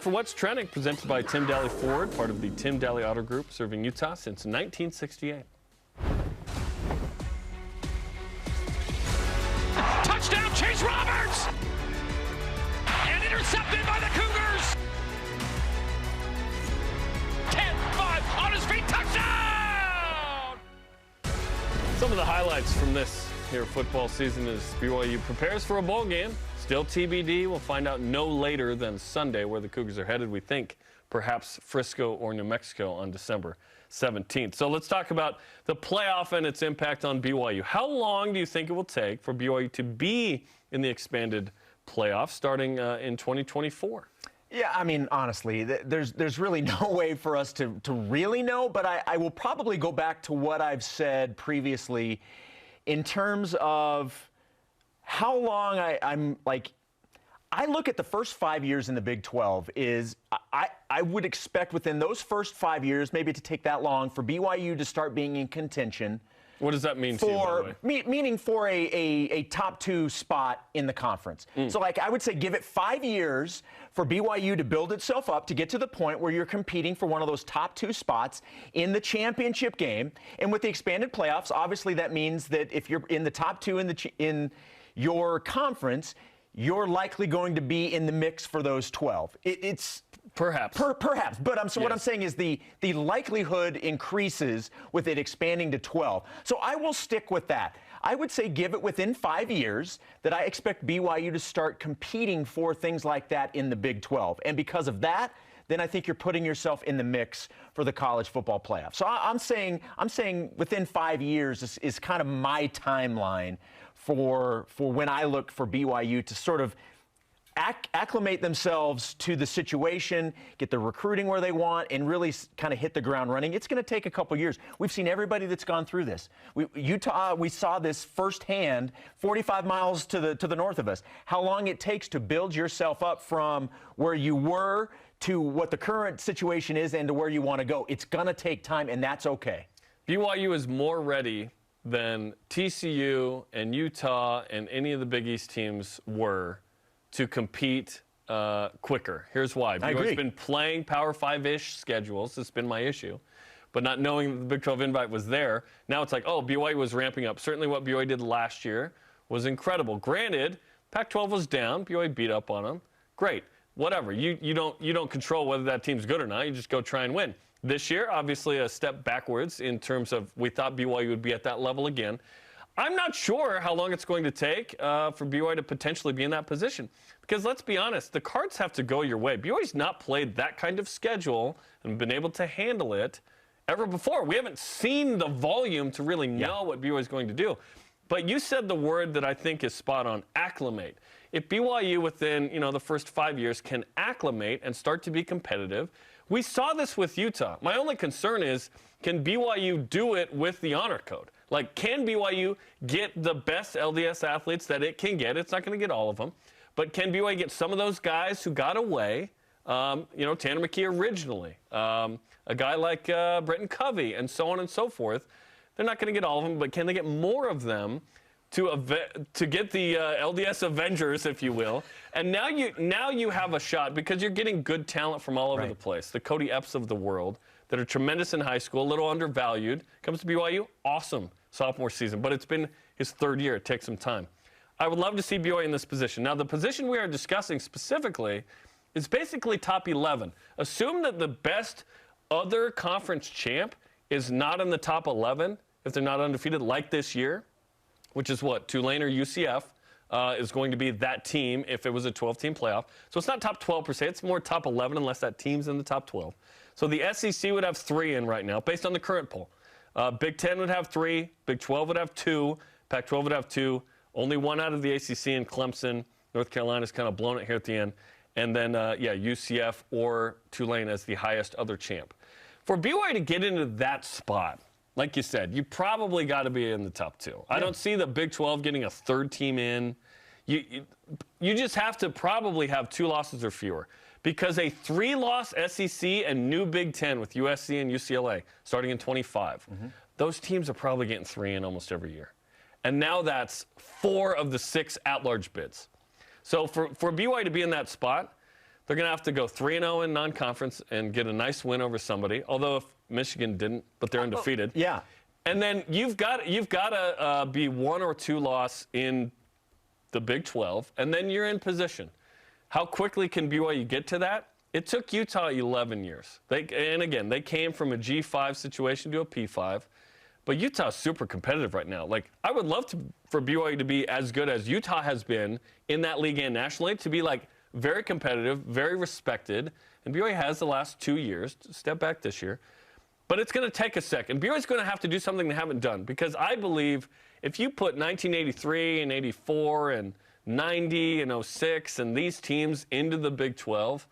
For What's Trending, presented by Tim Daly Ford, part of the Tim Daly Auto Group, serving Utah since 1968. Touchdown, Chase Roberts! And intercepted by the Cougars! 10-5 on his feet, touchdown! Some of the highlights from this here football season is BYU prepares for a bowl game. Still TBD. We'll find out no later than Sunday where the Cougars are headed. We think perhaps Frisco or New Mexico on December 17th. So let's talk about the playoff and its impact on BYU. How long do you think it will take for BYU to be in the expanded playoff starting in 2024? Yeah, I mean, honestly, there's really no way for us to really know, but I will probably go back to what I've said previously in terms of how long I look at the first 5 years in the Big 12 is I would expect within those first 5 years, maybe to take that long, for BYU to start being in contention. What does that mean to you, by the way? Meaning for a top 2 spot in the conference. So, I would say give it 5 years for BYU to build itself up to get to the point where you're competing for one of those top 2 spots in the championship game. And with the expanded playoffs, obviously that means that if you're in the top 2 in your conference, you're likely going to be in the mix for those 12. It's perhaps. Perhaps. But what I'm saying is the likelihood increases with it expanding to 12. So I will stick with that. I would say give it within 5 years that I expect BYU to start competing for things like that in the Big 12. And because of that, then I think you're putting yourself in the mix for the college football playoff. So I'm saying within 5 years is kind of my timeline for when I look for BYU to sort of acclimate themselves to the situation, get the recruiting where they want, and really kind of hit the ground running. It's going to take a couple years. We've seen everybody that's gone through this. Utah, we saw this firsthand 45 miles to the north of us. How long it takes to build yourself up from where you were to what the current situation is and to where you want to go. It's going to take time, and that's okay. BYU is more ready than TCU and Utah and any of the Big East teams were to compete quicker. Here's why. BYU's been playing Power 5-ish schedules. That's been my issue. But not knowing that the Big 12 invite was there, now it's like, oh, BYU was ramping up. Certainly what BYU did last year was incredible. Granted, Pac-12 was down. BYU beat up on them. Great. Whatever. You don't control whether that team's good or not. You just go try and win. This year, obviously a step backwards in terms of we thought BYU would be at that level again. I'm not sure how long it's going to take for BYU to potentially be in that position. Because let's be honest, the cards have to go your way. BYU's not played that kind of schedule and been able to handle it ever before. We haven't seen the volume to really know what BYU is going to do. But you said the word that I think is spot on, acclimate. If BYU within the first 5 years can acclimate and start to be competitive, we saw this with Utah. My only concern is, can BYU do it with the honor code? Like, can BYU get the best LDS athletes that it can get? It's not going to get all of them. But can BYU get some of those guys who got away? Tanner McKee originally. A guy like Brenton Covey and so on and so forth. They're not going to get all of them, but can they get more of them to get the LDS Avengers, if you will? And now you have a shot because you're getting good talent from all over the place. The Cody Epps of the world that are tremendous in high school, a little undervalued. Comes to BYU, awesome sophomore season, but it's been his 3rd year. It takes some time. I would love to see BYU in this position. Now, the position we are discussing specifically is basically top 11. Assume that the best other conference champ is not in the top 11 if they're not undefeated like this year, which is what, Tulane or UCF is going to be that team if it was a 12-team playoff. So it's not top 12 per se. It's more top 11 unless that team's in the top 12. So the SEC would have 3 in right now based on the current poll. Big 10 would have 3. Big 12 would have 2. Pac-12 would have 2. Only 1 out of the ACC and Clemson. North Carolina's kind of blown it here at the end. And then, UCF or Tulane as the highest other champ. For BYU to get into that spot, like you said, you probably got to be in the top 2. I don't see the Big 12 getting a 3rd team in. You just have to probably have 2 losses or fewer. Because a 3-loss SEC and new Big 10 with USC and UCLA starting in 25, those teams are probably getting 3 in almost every year. And now that's 4 of the 6 at-large bids. So for BYU to be in that spot, They're going to have to go 3-0 in non-conference and get a nice win over somebody. Although if Michigan didn't, but they're undefeated. Yeah. And then you've got to be 1 or 2 loss in the Big 12, and then you're in position. How quickly can BYU get to that? It took Utah 11 years. And again, they came from a G5 situation to a P5. But Utah's super competitive right now. Like, I would love for BYU to be as good as Utah has been in that league and nationally, to be, like, very competitive, very respected. And BYU has the last 2 years. Step back this year. But it's going to take a second. BYU's going to have to do something they haven't done. Because I believe if you put 1983 and 84 and 90 and 06 and these teams into the Big 12,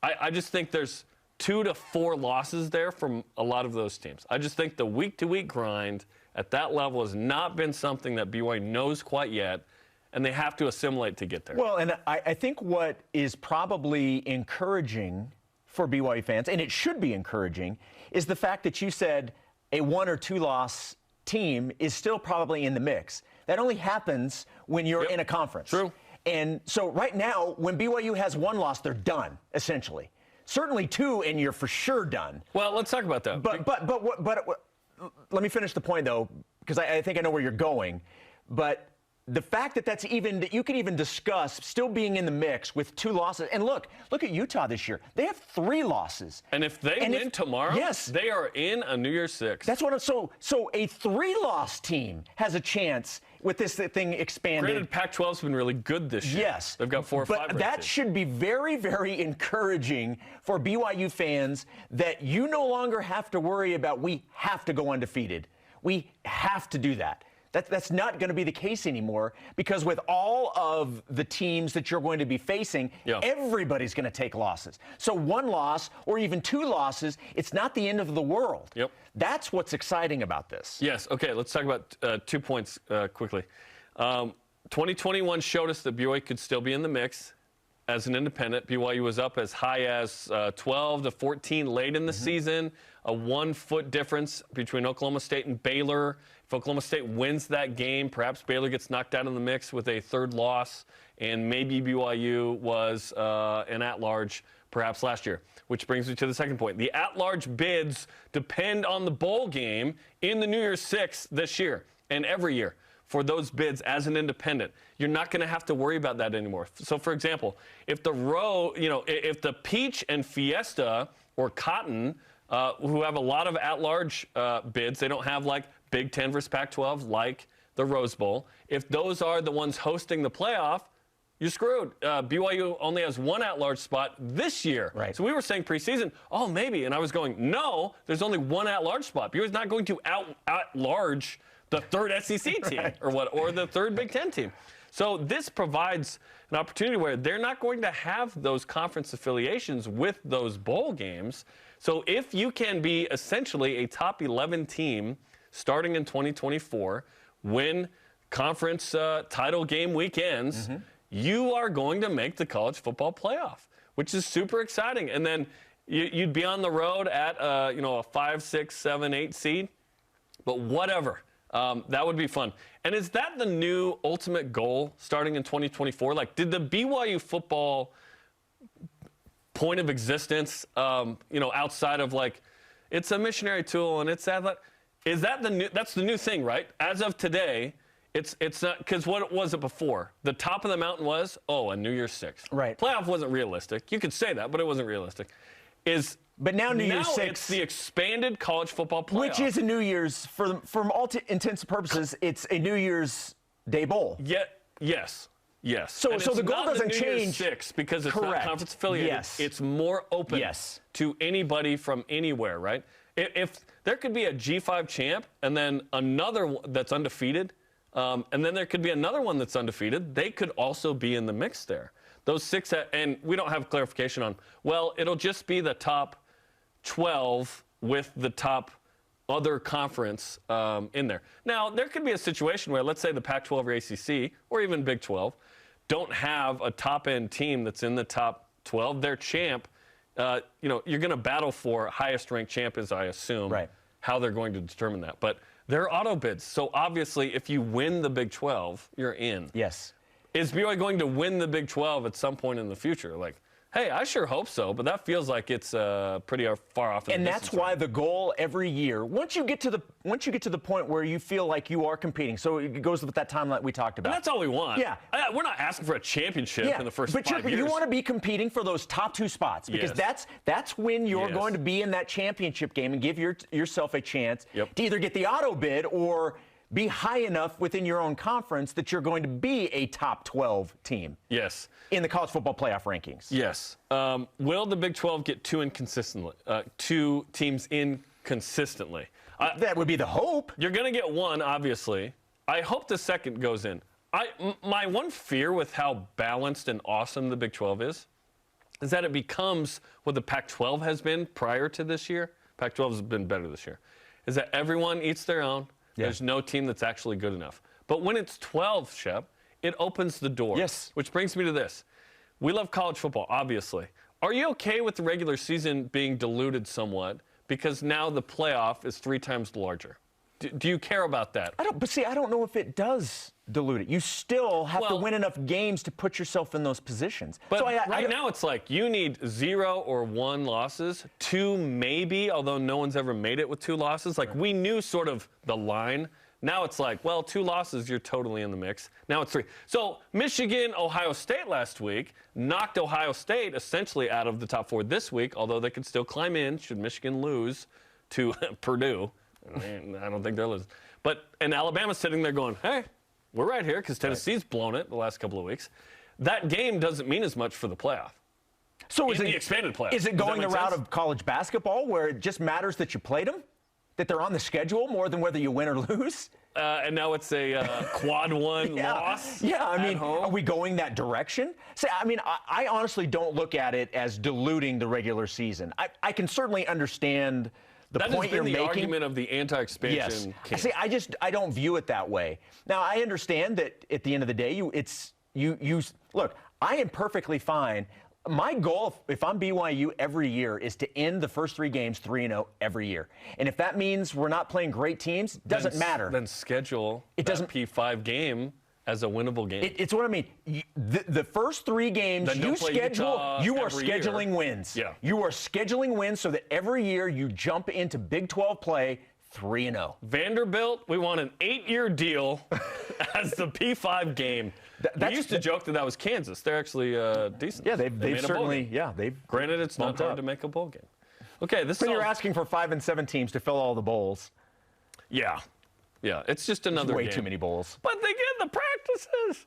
I just think there's 2 to 4 losses there from a lot of those teams. I just think the week-to-week grind at that level has not been something that BYU knows quite yet, and they have to assimilate to get there. Well, and I think what is probably encouraging for BYU fans, and it should be encouraging, is the fact that you said a 1 or 2 loss team is still probably in the mix. That only happens when you're in a conference. True. And so right now, when BYU has 1 loss, they're done, essentially. Certainly 2, and you're for sure done. Well, let's talk about that. But let me finish the point, though, because I think I know where you're going. But the fact that you can even discuss still being in the mix with 2 losses. And look at Utah this year. They have 3 losses. And if they win tomorrow, yes, they are in a New Year's 6. That's what. So a 3-loss team has a chance with this thing expanded. Granted, Pac-12's been really good this year. Yes. They've got 4 or 5 But that races. should be very, very encouraging for BYU fans, that you no longer have to worry about, we have to go undefeated. We have to do that. That's not going to be the case anymore, because with all of the teams that you're going to be facing, everybody's going to take losses. So 1 loss or even 2 losses, it's not the end of the world. Yep. That's what's exciting about this. Yes. Okay, let's talk about 2 points quickly. 2021 showed us that BYU could still be in the mix as an independent. BYU was up as high as 12 to 14 late in the season, a 1-foot difference between Oklahoma State and Baylor. If Oklahoma State wins that game, perhaps Baylor gets knocked out of the mix with a 3rd loss, and maybe BYU was an at-large perhaps last year. Which brings me to the second point. The at-large bids depend on the bowl game in the New Year's 6 this year and every year. For those bids as an independent, you're not going to have to worry about that anymore. So, for example, if if the Peach and Fiesta or Cotton, who have a lot of at-large bids, they don't have like Big Ten versus Pac-12 like the Rose Bowl. If those are the ones hosting the playoff, you're screwed. BYU only has 1 at-large spot this year. Right. So we were saying preseason, oh, maybe. And I was going, no, there's only 1 at-large spot. BYU's not going to at-large the 3rd SEC team or the 3rd Big Ten team. So this provides an opportunity where they're not going to have those conference affiliations with those bowl games. So if you can be essentially a top 11 team starting in 2024, win conference title game weekends, you are going to make the college football playoff, which is super exciting. And then you'd be on the road at a 5, 6, 7, 8 seed, but whatever. That would be fun. And is that the new ultimate goal starting in 2024? Like, did the BYU football point of existence, outside of like, it's a missionary tool and it's that, is that that's the new thing, right? As of today, it's not, because what was it before? The top of the mountain was, a New Year's 6. Right. Playoff wasn't realistic. You could say that, but it wasn't realistic. But now New Year's 6, it's the expanded college football playoff. Which is a New Year's, from all intents and purposes, it's a New Year's Day bowl. Yes. So the goal doesn't change. New Year's 6 because it's not conference affiliated. Yes. It's more open to anybody from anywhere, right? If there could be a G5 champ and then another that's undefeated, and then there could be another one that's undefeated, they could also be in the mix there. Those 6, and we don't have clarification on, it'll just be the top 12 with the top other conference in there. Now, there could be a situation where, let's say the Pac-12 or ACC, or even Big 12, don't have a top-end team that's in the top 12. Their champ, you're going to battle for highest-ranked champions, I assume, how they're going to determine that. But they're auto bids. So, obviously, if you win the Big 12, you're in. Yes. Is BYU going to win the Big 12 at some point in the future? Like, Hey, I sure hope so, but that feels like it's pretty far off. And that's why the goal every year, once you get to the point where you feel like you are competing, so it goes with that timeline we talked about. And that's all we want. Yeah, we're not asking for a championship in the first 5 years. But you want to be competing for those top 2 spots because that's when you're going to be in that championship game and give yourself a chance to either get the auto bid or be high enough within your own conference that you're going to be a top 12 team. Yes. In the college football playoff rankings. Yes. Will the Big 12 get 2 teams in consistently? That would be the hope. You're going to get 1, obviously. I hope the second goes in. My one fear with how balanced and awesome the Big 12 is that it becomes what the Pac-12 has been prior to this year. Pac-12 has been better this year. Is that everyone eats their own. Yeah. There's no team that's actually good enough. But when it's 12, Shep, it opens the door. Yes. Which brings me to this. We love college football, obviously. Are you okay with the regular season being diluted somewhat because now the playoff is 3 times larger? Do you care about that? I don't know if it does dilute it. You still have to win enough games to put yourself in those positions. But so right now it's like you need 0 or 1 losses, 2 maybe, although no one's ever made it with 2 losses. Like we knew sort of the line. Now it's like, 2 losses, you're totally in the mix. Now it's 3. So Michigan, Ohio State last week knocked Ohio State essentially out of the top 4 this week, although they could still climb in should Michigan lose to Purdue. I don't think they're losing. And Alabama's sitting there going, hey, we're right here because Tennessee's blown it the last couple of weeks. That game doesn't mean as much for the playoff. So is it the expanded playoff? Is it going the route of college basketball where it just matters that you played them? That they're on the schedule more than whether you win or lose? And now it's a quad 1 loss. Yeah, I mean, are we going that direction? I honestly don't look at it as diluting the regular season. I can certainly understand the point you're making. That has been the argument of the anti-expansion camp. See, I don't view it that way. Now, I understand that at the end of the day, you look, I am perfectly fine. My goal, if I'm BYU every year, is to end the first 3 games 3-0 every year. And if that means we're not playing great teams, doesn't matter. Then schedule that P5 game as a winnable game. It's what I mean. The first 3 games you schedule, you are scheduling wins. Yeah. You are scheduling wins so that every year you jump into Big 12 play 3-0. Vanderbilt, we want an 8-year deal as the P5 game. We used to joke that was Kansas. They're actually decent. Yeah, they've certainly. Yeah, they've. Granted, it's not hard to make a bowl game. Okay, this. But you're asking for 5 and 7 teams to fill all the bowls. Yeah, it's just another way game. Too many bowls. But they get the practices.